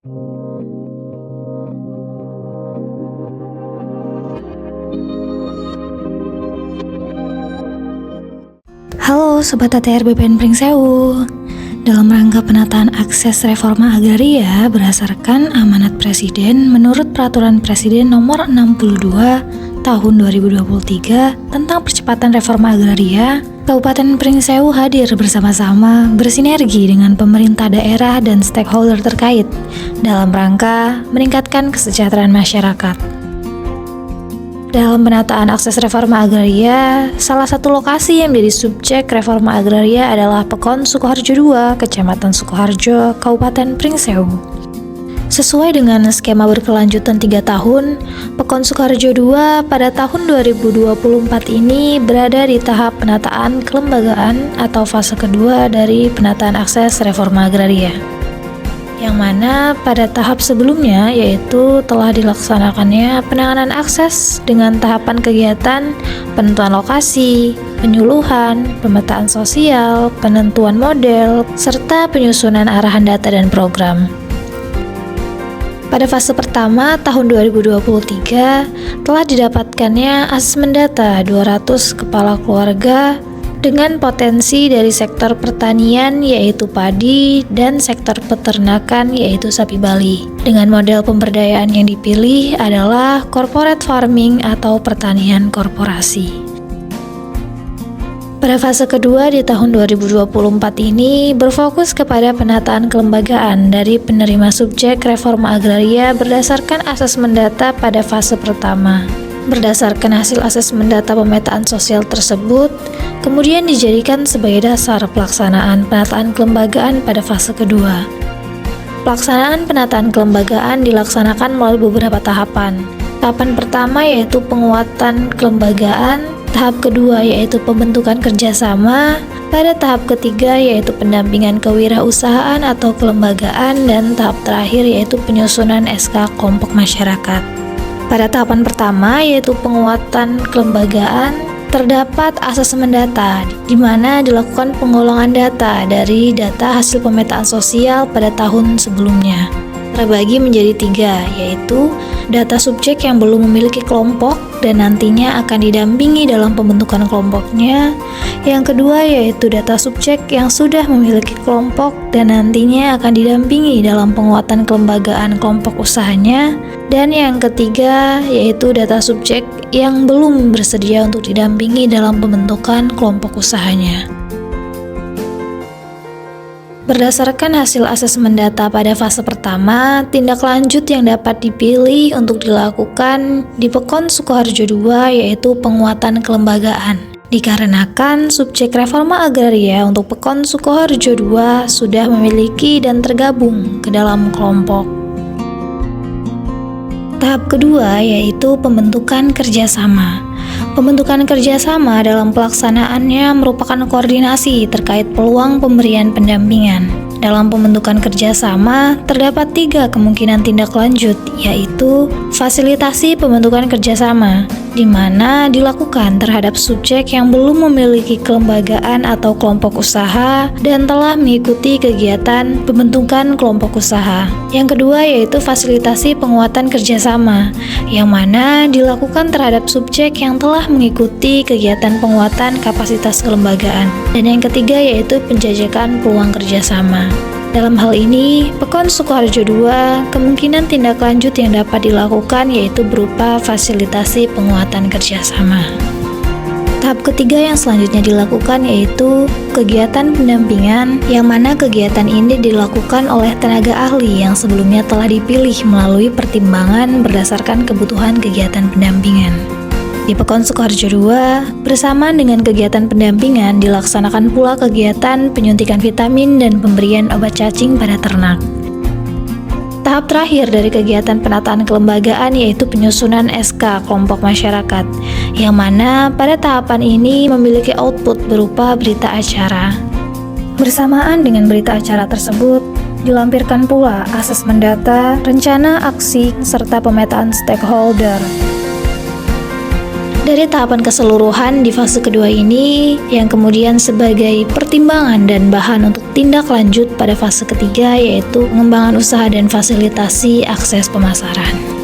Halo Sobat ATR BPN Pringsewu. Dalam rangka penataan akses reforma agraria berdasarkan amanat Presiden menurut Peraturan Presiden Nomor 62 Tahun 2023 tentang percepatan reforma agraria, Kabupaten Pringsewu hadir bersama-sama bersinergi dengan pemerintah daerah dan stakeholder terkait dalam rangka meningkatkan kesejahteraan masyarakat. Dalam penataan akses reforma agraria, salah satu lokasi yang menjadi subjek reforma agraria adalah Pekon Sukoharjo II, Kecamatan Sukoharjo, Kabupaten Pringsewu. Sesuai dengan skema berkelanjutan 3 tahun, Pekon Sukoharjo II pada tahun 2024 ini berada di tahap penataan kelembagaan atau fase kedua dari penataan akses reforma agraria, yang mana pada tahap sebelumnya yaitu telah dilaksanakannya penanganan akses dengan tahapan kegiatan penentuan lokasi, penyuluhan, pemetaan sosial, penentuan model, serta penyusunan arahan data dan program. Pada fase pertama tahun 2023 telah didapatkannya asesmen data 200 kepala keluarga dengan potensi dari sektor pertanian yaitu padi dan sektor peternakan yaitu sapi Bali. Dengan model pemberdayaan yang dipilih adalah corporate farming atau pertanian korporasi. Pada fase kedua di tahun 2024 ini berfokus kepada penataan kelembagaan dari penerima subjek reforma agraria berdasarkan asesmen data pada fase pertama. Berdasarkan hasil asesmen data pemetaan sosial tersebut, kemudian dijadikan sebagai dasar pelaksanaan penataan kelembagaan pada fase kedua. Pelaksanaan penataan kelembagaan dilaksanakan melalui beberapa tahapan. Tahapan pertama yaitu penguatan kelembagaan, tahap kedua yaitu pembentukan kerjasama, pada tahap ketiga yaitu pendampingan kewirausahaan atau kelembagaan, dan tahap terakhir yaitu penyusunan SK kelompok masyarakat. Pada tahapan pertama yaitu penguatan kelembagaan, terdapat asesmen data di mana dilakukan penggolongan data dari data hasil pemetaan sosial pada tahun sebelumnya. Terbagi menjadi 3, yaitu data subjek yang belum memiliki kelompok dan nantinya akan didampingi dalam pembentukan kelompoknya. Yang kedua yaitu data subjek yang sudah memiliki kelompok dan nantinya akan didampingi dalam penguatan kelembagaan kelompok usahanya. Dan yang ketiga yaitu data subjek yang belum bersedia untuk didampingi dalam pembentukan kelompok usahanya. Berdasarkan hasil asesmen data pada fase pertama, tindak lanjut yang dapat dipilih untuk dilakukan di Pekon Sukoharjo II yaitu penguatan kelembagaan. Dikarenakan subjek reforma agraria untuk Pekon Sukoharjo II sudah memiliki dan tergabung ke dalam kelompok. Tahap kedua yaitu pembentukan kerjasama. Pembentukan kerjasama dalam pelaksanaannya merupakan koordinasi terkait peluang pemberian pendampingan. Dalam pembentukan kerjasama, terdapat 3 kemungkinan tindak lanjut, yaitu fasilitasi pembentukan kerjasama, di mana dilakukan terhadap subjek yang belum memiliki kelembagaan atau kelompok usaha dan telah mengikuti kegiatan pembentukan kelompok usaha. Yang kedua yaitu fasilitasi penguatan kerjasama, yang mana dilakukan terhadap subjek yang telah mengikuti kegiatan penguatan kapasitas kelembagaan. Dan yang ketiga yaitu penjajakan peluang kerjasama. Dalam hal ini, Pekon Sukoharjo II kemungkinan tindak lanjut yang dapat dilakukan yaitu berupa fasilitasi penguatan kerjasama. Tahap ketiga yang selanjutnya dilakukan yaitu kegiatan pendampingan, yang mana kegiatan ini dilakukan oleh tenaga ahli yang sebelumnya telah dipilih melalui pertimbangan berdasarkan kebutuhan kegiatan pendampingan. Di Pekon Sukoharjo II, bersamaan dengan kegiatan pendampingan dilaksanakan pula kegiatan penyuntikan vitamin dan pemberian obat cacing pada ternak. Tahap terakhir dari kegiatan penataan kelembagaan yaitu penyusunan SK kelompok masyarakat, yang mana pada tahapan ini memiliki output berupa berita acara. Bersamaan dengan berita acara tersebut, dilampirkan pula asesmen data, rencana aksi, serta pemetaan stakeholder. Dari tahapan keseluruhan di fase kedua ini, yang kemudian sebagai pertimbangan dan bahan untuk tindak lanjut pada fase ketiga, yaitu pengembangan usaha dan fasilitasi akses pemasaran.